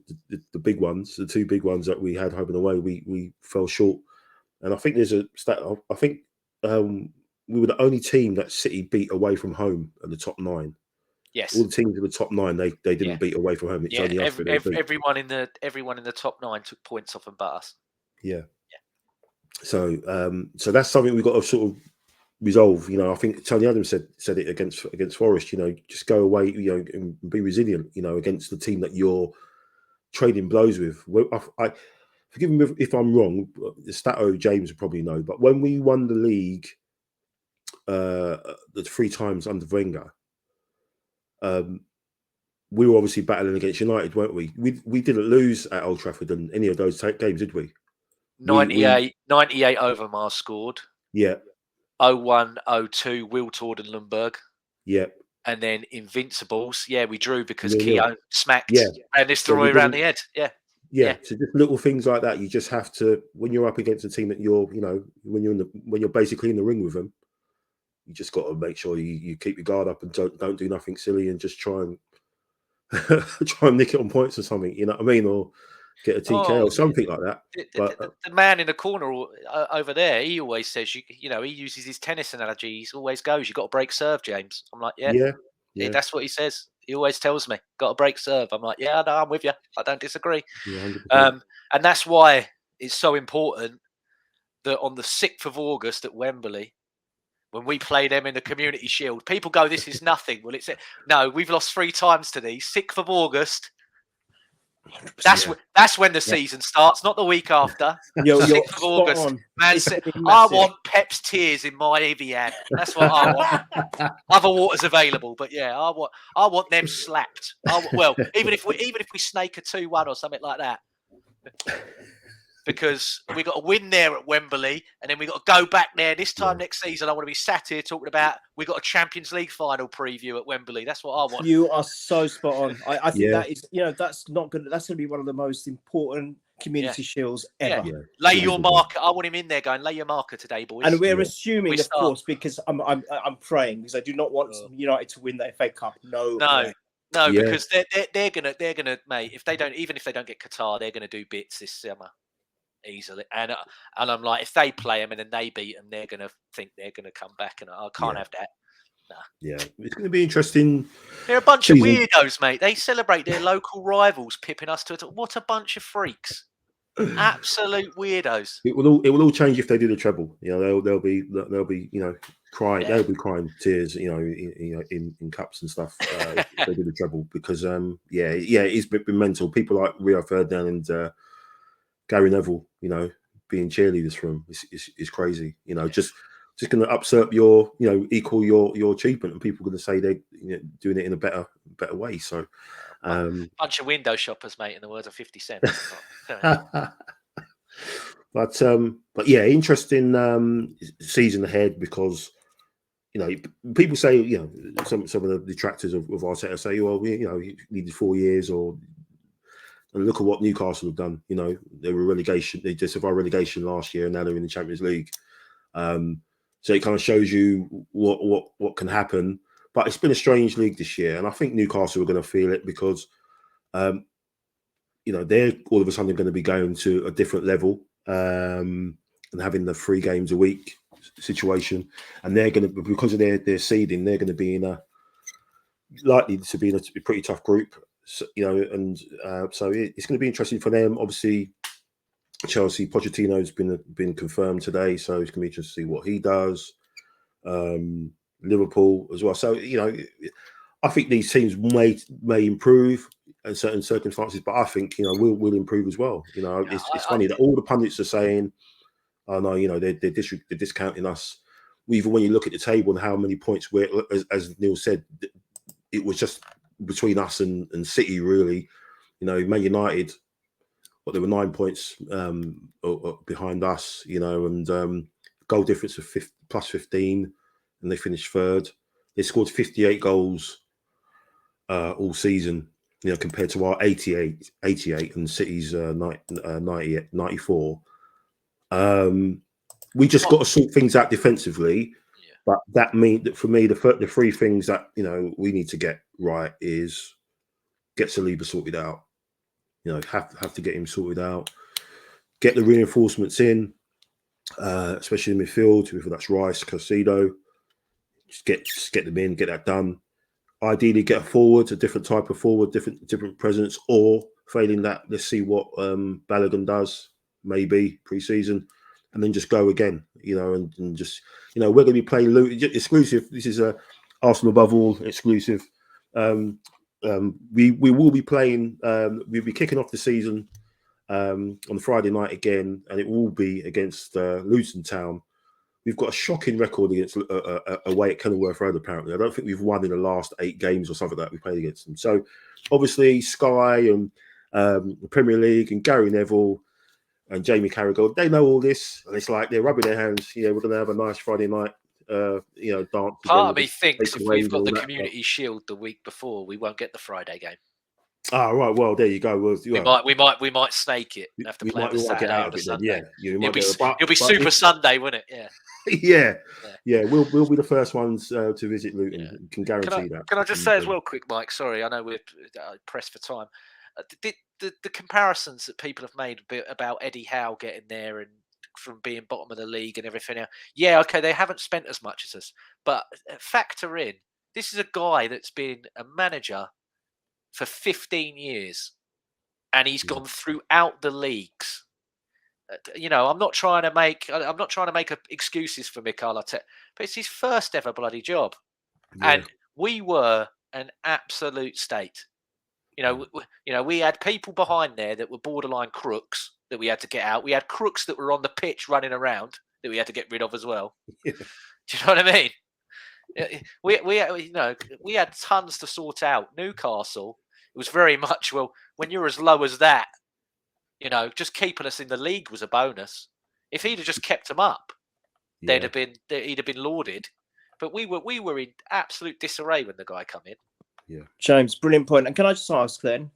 S1: the big ones, the two big ones that we had home and away, we fell short. And I think there's a stat. I think we were the only team that City beat away from home at the top 9.
S3: Yes,
S1: all the teams in the top 9 they didn't beat away from home. It's only us.
S3: Everyone in the top 9 took points off and but us.
S1: Yeah. So that's something we've got to sort of resolve. I think Tony Adams said it against Forest. Just go away, and be resilient. Against the team that you're trading blows with. I forgive me if I'm wrong. The Stato James will probably know, but when we won the league, the 3 times under Wenger, we were obviously battling against United, weren't we? We didn't lose at Old Trafford in any of those games, did we?
S3: 98 Overmars scored.
S1: Yeah.
S3: 01, 02, Wiltord and Lundberg.
S1: Yeah.
S3: And then Invincibles. Yeah, we drew because Keown smacked and this threw around the head. Yeah.
S1: So just little things like that. You just have to, when you're up against a team that you're, when you're basically in the ring with them, you just got to make sure you keep your guard up and don't do nothing silly and just try and nick it on points or something. You know what I mean? Or get a TK or something like that.
S3: The man in the corner over there, he always says, he uses his tennis analogy. He always goes, "You got to break serve, James." I'm like, yeah. That's what he says. He always tells me, "Got to break serve." I'm like, yeah, no, I'm with you. I don't disagree.
S1: Yeah,
S3: and that's why it's so important that on the 6th of August at Wembley, when we play them in the Community Shield, people go, "This is nothing." Well, no, we've lost 3 times to these. 6th of August. That's when the season starts, not the week after. 6th of August. Man said, "I want Pep's tears in my Evian." That's what I want. Other water's available, but I want them slapped. Even if we snake a 2-1 or something like that. Because we got to win there at Wembley, and then we got to go back there this time next season. I want to be sat here talking about we got a Champions League final preview at Wembley. That's what I want.
S2: You are so spot on. I think that is, that's going to be one of the most important Community Shields ever.
S3: Yeah. Lay your marker. I want him in there going, "Lay your marker today, boys."
S2: And we're assuming, of course, because I'm praying, because I do not want United to win the FA Cup. No,
S3: because they're gonna mate. Even if they don't get Qatar, they're gonna do bits this summer. Easily, and I'm like, if they play them and then they beat them, they're gonna think they're gonna come back, and I can't have that. Nah.
S1: Yeah, it's going to be interesting.
S3: They're a bunch of weirdos, mate. They celebrate their local rivals pipping us to it. What a bunch of freaks! Absolute weirdos.
S1: It will all change if they do the treble. They'll be crying. They'll be crying tears. In cups and stuff. If they do the treble, because it's been mental. People like Rio Ferdinand and Gary Neville, being cheerleaders for him is crazy. Just going to usurp your, equal your achievement, and people are going to say they're doing it in a better way. So,
S3: bunch of window shoppers, mate. In the words of 50 Cent.
S1: but interesting season ahead, because people say some of the detractors of Arteta say, well, he needed 4 years and look at what Newcastle have done. They were relegation. They just survived relegation last year, and now they're in the Champions League. So it kind of shows you what can happen. But it's been a strange league this year, and I think Newcastle are going to feel it because, they're all of a sudden going to be going to a different level and having the 3 games a week situation, and they're going to, because of their seeding, they're going to be likely to be in a pretty tough group. So, and so it's going to be interesting for them. Obviously, Chelsea, Pochettino's been confirmed today, so it's going to be interesting to see what he does. Liverpool as well. So I think these teams may improve in certain circumstances, but I think we'll improve as well. It's funny that all the pundits are saying, "Oh no, they're discounting us." Even when you look at the table and how many points as Neil said, it was just between us and City really. Man United, they were 9 points behind us. And goal difference of plus 15, and they finished third. They scored 58 goals all season, compared to our 88 and City's 94. We just got to sort things out defensively, but that means that for me, the three things that we need to get right is get Saliba sorted out. Have to get him sorted out. Get the reinforcements in, especially in midfield. Whether that's Rice, Caicedo, just get them in, get that done. Ideally, get a different type of forward, different presence, or failing that, let's see what Balogun does, maybe pre-season, and then just go again. And just we're going to be playing Luton exclusive. This is a Arsenal above all exclusive. We will be playing. We'll be kicking off the season on Friday night again, and it will be against Luton Town. We've got a shocking record against away at Kenilworth Road, apparently. I don't think we've won in the last 8 games or something like that we played against them. So, obviously, Sky and the Premier League and Gary Neville and Jamie Carragher, they know all this. And it's like they're rubbing their hands. We're going to have a nice Friday night, dance.
S3: Part of me thinks if we've got the Community Shield the week before, we won't get the Friday game.
S1: Ah, right. Well, there you go. Well,
S3: we might snake it and have to play on Saturday or Sunday. It'll be Super Sunday, won't it? Yeah.
S1: Yeah. We'll be the first ones to visit Luton. Yeah. Can guarantee that.
S3: Can I just say as well, quick, Mike? Sorry, I know we're pressed for time. The comparisons that people have made about Eddie Howe getting there and from being bottom of the league and everything else. Yeah, okay, they haven't spent as much as us, but factor in this is a guy that's been a manager for 15 years, and he's gone throughout the leagues. I'm not trying to make excuses for Mikel Arteta, but it's his first ever bloody job, and we were an absolute state. We had people behind there that were borderline crooks that we had to get out. We had crooks that were on the pitch running around that we had to get rid of as well. Yeah. Do you know what I mean? We had tons to sort out. Newcastle, it was very much, well, when you're as low as that, just keeping us in the league was a bonus. If he'd have just kept them up, he'd have been lauded. But we were in absolute disarray when the guy come in.
S2: Yeah, James, brilliant point. And can I just ask from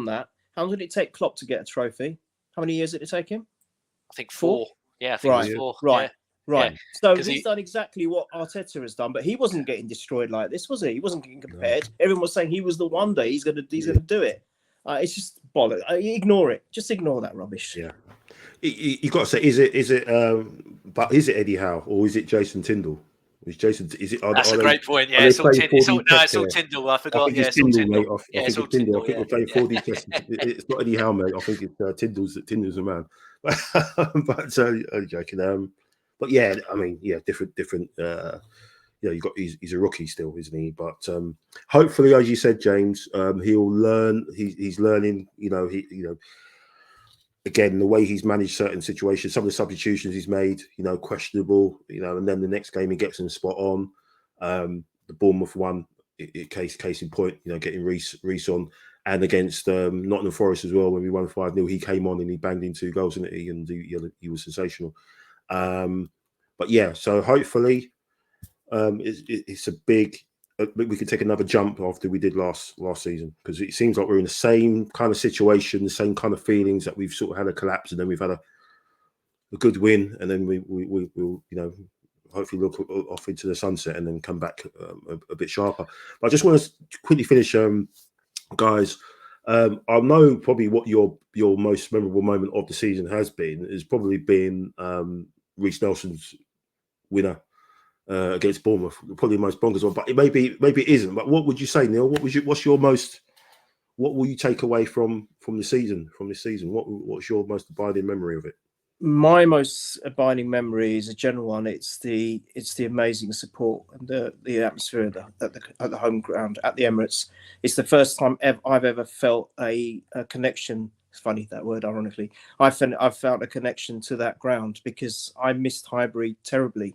S2: that, how long did it take Klopp to get a trophy? How many years did it take him?
S3: I think 4. Yeah, I think it was 4.
S2: Right.
S3: Yeah.
S2: Right. Yeah. So he's done exactly what Arteta has done, but he wasn't getting destroyed like this, was he? He wasn't getting compared. No. Everyone was saying he was the wonder. He's gonna do it. It's just bollocks. Ignore it. Just ignore that rubbish.
S1: Yeah. You got to say, is it Eddie Howe or is it Jason Tindall?
S3: That's a great point. Yeah, it's all Tindall. I forgot. It's all Tindall.
S1: It's all Tindall. I think we're playing 4D tests. It's not Eddie Howe, mate. I think it's Tindall's a man. But joking. But yeah, I mean, different. He's a rookie still, isn't he? But hopefully, as you said, James, he'll learn. He's learning. Again, the way he's managed certain situations, some of the substitutions he's made, questionable, and then the next game he gets them spot on. The Bournemouth one, case in point, getting Reece on, and against Nottingham Forest as well when we won 5-0, he came on and he banged in 2 goals, didn't he? And he was sensational. But yeah, so hopefully it's a big. We can take another jump after we did last season, because it seems like we're in the same kind of situation, the same kind of feelings that we've sort of had a collapse, and then we've had a good win, and then we'll hopefully look off into the sunset and then come back a bit sharper. But I just want to quickly finish, guys. I know probably what your most memorable moment of the season has probably been Reece Nelson's winner against Bournemouth, probably the most bonkers one. But maybe it isn't. But what would you say, Neil? What's your most what will you take away from this season? What's your most abiding memory of it?
S2: My most abiding memory is a general one. It's the amazing support and the atmosphere at the home ground at the Emirates. It's the first time I've ever felt a connection. It's funny that word, ironically. I've felt a connection to that ground because I missed Highbury terribly.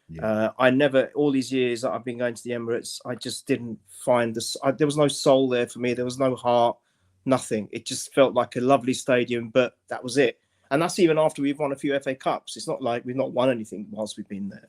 S1: Yeah.
S2: I never, all these years that I've been going to the Emirates, I just didn't find this. There was no soul there for me. There was no heart, nothing. It just felt like a lovely stadium, but that was it. And that's even after we've won a few FA Cups. It's not like we've not won anything whilst we've been there.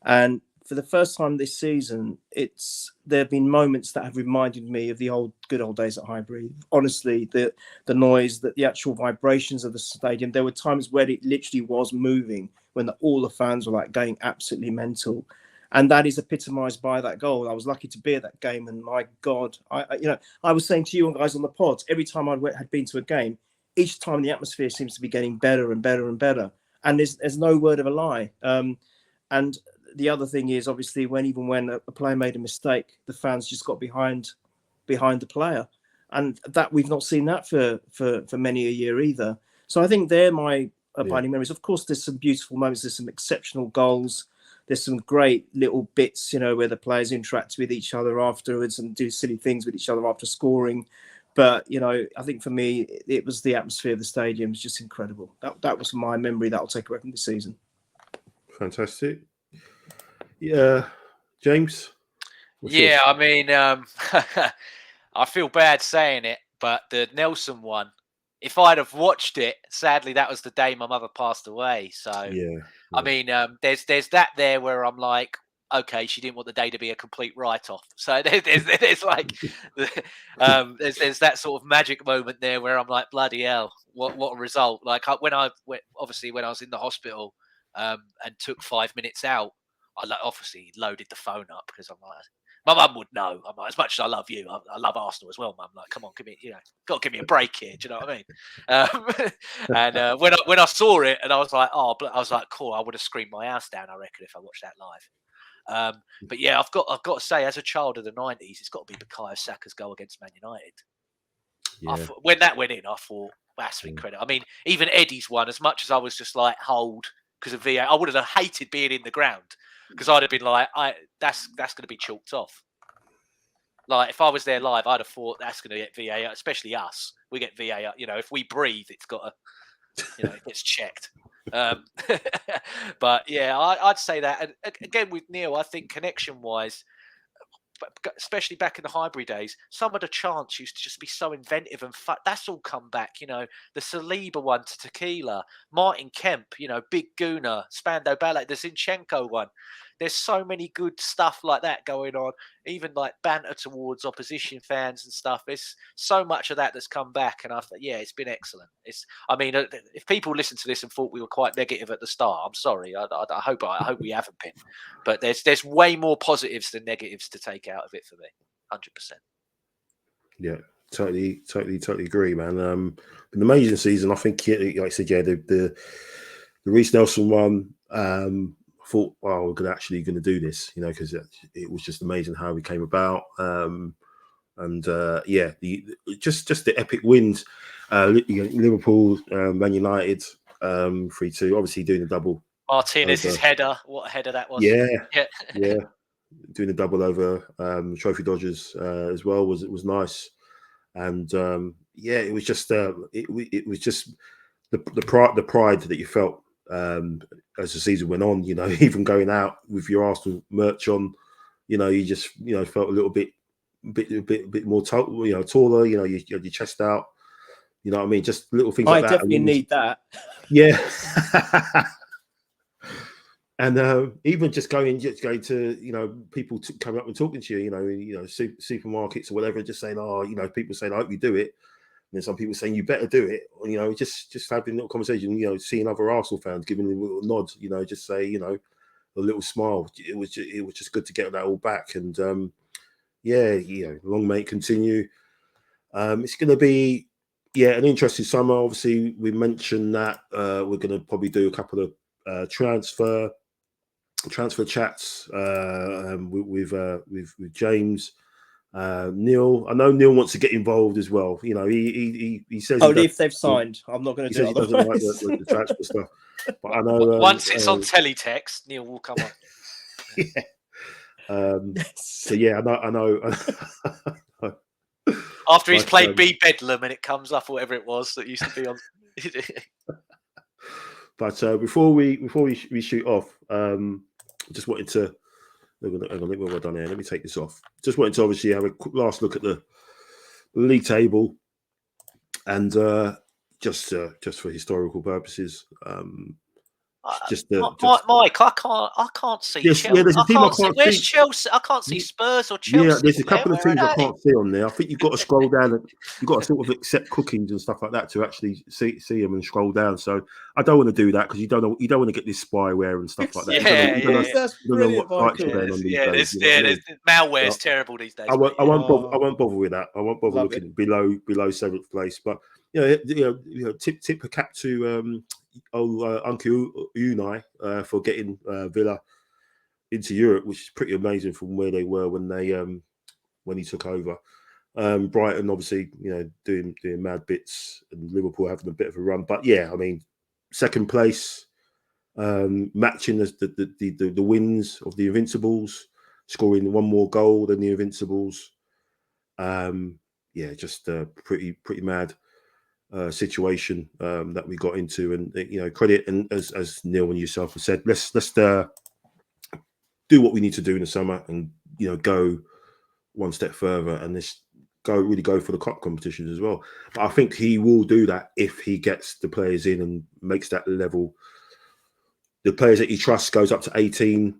S2: And for the first time this season, there have been moments that have reminded me of the good old days at Highbury. Honestly, the noise, the actual vibrations of the stadium. There were times where it literally was moving when all the fans were like going absolutely mental. And that is epitomised by that goal. I was lucky to be at that game, and my God, I was saying to you guys on the pods, every time I had been to a game, each time the atmosphere seems to be getting better and better and better. And there's no word of a lie. And the other thing is, obviously, when a player made a mistake, the fans just got behind the player, and that we've not seen that for many a year either. So I think they're my abiding memories. Of course, there's some beautiful moments. There's some exceptional goals. There's some great little bits, where the players interact with each other afterwards and do silly things with each other after scoring. But, I think for me, it was the atmosphere of the stadium was just incredible. That was my memory that I'll take away from this season.
S1: Fantastic. Yeah. James?
S3: Yeah, I mean, I feel bad saying it, but the Nelson one, if I'd have watched it, sadly, that was the day my mother passed away. So,
S1: yeah.
S3: I mean, there's that there where I'm like, okay, she didn't want the day to be a complete write-off. So there's like, there's that sort of magic moment there where I'm like, bloody hell, what a result! Like when I was in the hospital and took 5 minutes out, I obviously loaded the phone up because I'm like, my mum would know. I'm like, as much as I love you, I love Arsenal as well, mum. Like, come on, got to give me a break here. Do you know what I mean? And when I saw it, and I was like, cool. I would have screamed my house down, I reckon, if I watched that live. But yeah, I've got to say, as a child of the 90s, it's got to be Bukayo Saka's goal against Man United.
S1: Yeah.
S3: When that went in, I thought that's incredible. I mean, even Eddie's one, as much as I was just like hold because of VA, I would have hated being in the ground because I'd have been like, that's going to be chalked off. Like if I was there live, I'd have thought that's going to get VAR, especially us. We get VAR. If we breathe, it's got to, it gets checked. But yeah, I'd say that. And again, with Neil, I think connection-wise, especially back in the Highbury days, some of the chants used to just be so inventive and that's all come back. The Saliba one to Tequila, Martin Kemp, Big Guna, Spando Ballet, the Zinchenko one. There's so many good stuff like that going on, even like banter towards opposition fans and stuff. There's so much of that that's come back, and I thought, yeah, it's been excellent. If people listen to this and thought we were quite negative at the start, I'm sorry. I hope we haven't been, but there's way more positives than negatives to take out of it for me, 100%.
S1: Yeah, totally agree, man. An amazing season. I think, like I said, the Reece Nelson one. I thought, well, we're going to do this, because it was just amazing how we came about. Just the epic wins. Liverpool, Man United, 3-2. Obviously doing the double.
S3: Martinez's header, what a header that was!
S1: Yeah. Doing the double over Trophy Dodgers as well was nice, and it was just it was just the pride that you felt. As the season went on, even going out with your Arsenal merch on, you just felt a little bit more taller. You had your chest out. You know what I mean? Just little things like that.
S2: I definitely need that.
S1: Yeah. And even just going to people coming up and talking to you, supermarkets or whatever, just saying, people saying, I hope you do it. And then some people saying you better do it, just having a little conversation, seeing other Arsenal fans giving them a little nod, just say, a little smile. It was just good to get that all back. And long may it continue. It's going to be an interesting summer. Obviously, we mentioned that we're going to probably do a couple of transfer chats with James. Neil, I know Neil wants to get involved as well. You know, he says
S2: only if they've signed. I'm not going to do it.
S1: He doesn't like the transfer stuff. But I know
S3: once it's on teletext, Neil will come on.
S1: Yeah. So yeah, I know.
S3: After he's played B Bedlam and it comes up, or whatever it was that used to be on.
S1: But before we shoot off, just wanted to. Hang on, what have I done here? Let me take this off. Just wanted to obviously have a quick last look at the league table, and just for historical purposes,
S3: Mike, I can't see Chelsea.
S1: Yeah, there's a team I can't see.
S3: Where's Chelsea? I can't see Spurs or Chelsea.
S1: Yeah, there's a couple of teams I can't see on there. I think you've got to scroll down. You've got to sort of accept cookings and stuff like that to actually see them and scroll down. So I don't want to do that because you don't want to get this spyware and stuff like that.
S2: That's brilliant.
S3: There's malware is terrible these days.
S1: I won't bother with that. I won't bother looking below seventh place. But tip a cap to Uncle Unai for getting Villa into Europe, which is pretty amazing from where they were when he took over. Brighton, obviously, doing mad bits, and Liverpool having a bit of a run. But yeah, I mean, second place, matching the wins of the Invincibles, scoring one more goal than the Invincibles. Just a pretty mad situation that we got into, and credit, and as Neil and yourself have said, let's do what we need to do in the summer, and go one step further, and really go for the cup competitions as well. But I think he will do that if he gets the players in and makes that level. The players that he trusts goes up to 18,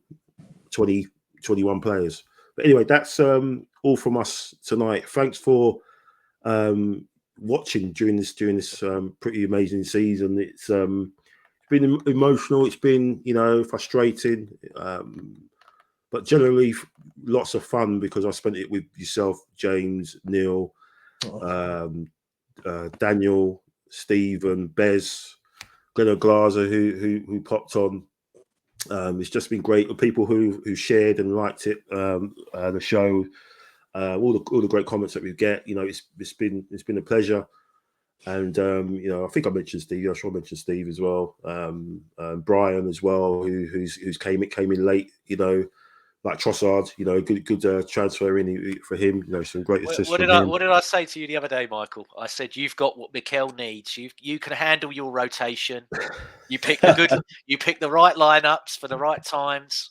S1: 20, 21 players. But anyway, that's all from us tonight. Thanks for watching during this pretty amazing season. It's been emotional. It's been frustrating, but generally lots of fun because I spent it with yourself, James, Neil, Daniel, Stephen, Bez, Glenn Glazer, who popped on. It's just been great. The people who shared and liked it, the show, all the great comments that we get. It's been a pleasure. And I think I mentioned Steve. I'm sure I mentioned Steve as well. Brian as well, who's came in late. Like Trossard. Good transfer in for him. Some great assists.
S3: What did I say to you the other day, Michael? I said you've got what Mikel needs. You can handle your rotation. You pick the right lineups for the right times.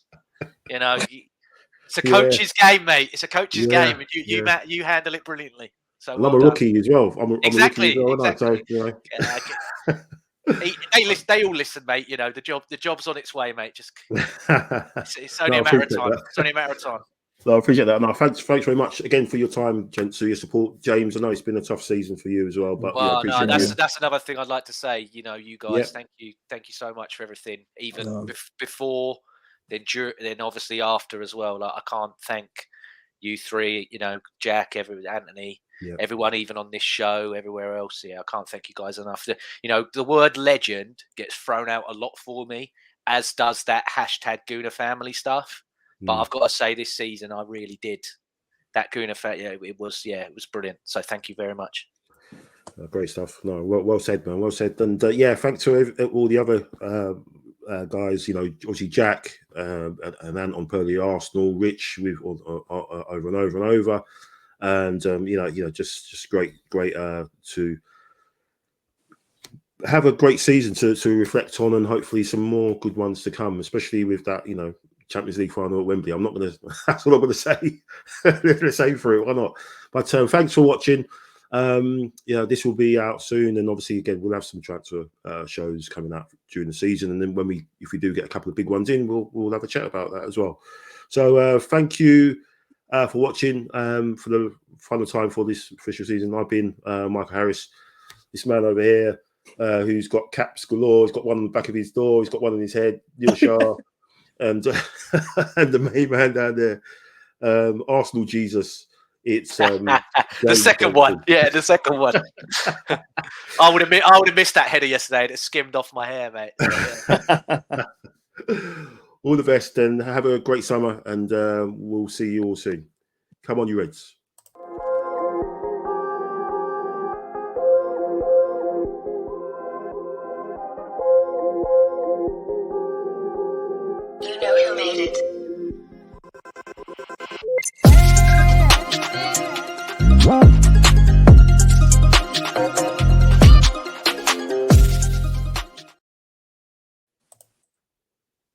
S3: It's a coach's game, mate. It's a coach's game, and you handle it brilliantly. So
S1: I'm a rookie as well. I'm a rookie as well,
S3: exactly. So, they all listen, mate. The job's on its way, mate. Just it's only a matter of time. It's only a matter of time.
S1: No, I appreciate that. No, thanks very much again for your time, gents, for your support. James, I know it's been a tough season for you as well. But
S3: that's another thing I'd like to say. You guys, thank you so much for everything. Even before, then obviously after as well. Like I can't thank you three. Jack, Anthony. Yep. Everyone, even on this show, everywhere else. I can't thank you guys enough. The word legend gets thrown out a lot for me, as does that hashtag Gooner family stuff. But I've got to say, this season I really did that Gooner family. It was brilliant. So thank you very much.
S1: Great stuff. No, well said, man. Well said. And thanks to all the other guys. Obviously Jack and Anton Purley, Arsenal, Rich with over and over and over. And just great to have a great season to reflect on, and hopefully some more good ones to come, especially with that Champions League final at Wembley. I'm not going to. That's what I'm going to say. I'm going to say for it. Why not? But thanks for watching. This will be out soon, and obviously again we'll have some transfer shows coming out during the season, and then if we do get a couple of big ones in, we'll have a chat about that as well. So thank you. For watching for the final time for this official season. I've been Michael Harris, this man over here who's got caps galore. He's got one on the back of his door. He's got one on his head. Neil Shah, and the main man down there, Arsenal Jesus. It's
S3: the second one. Yeah, the second one. I would have missed that header yesterday. It skimmed off my hair, mate.
S1: All the best, and have a great summer, and we'll see you all soon. Come on, you Reds. Bye.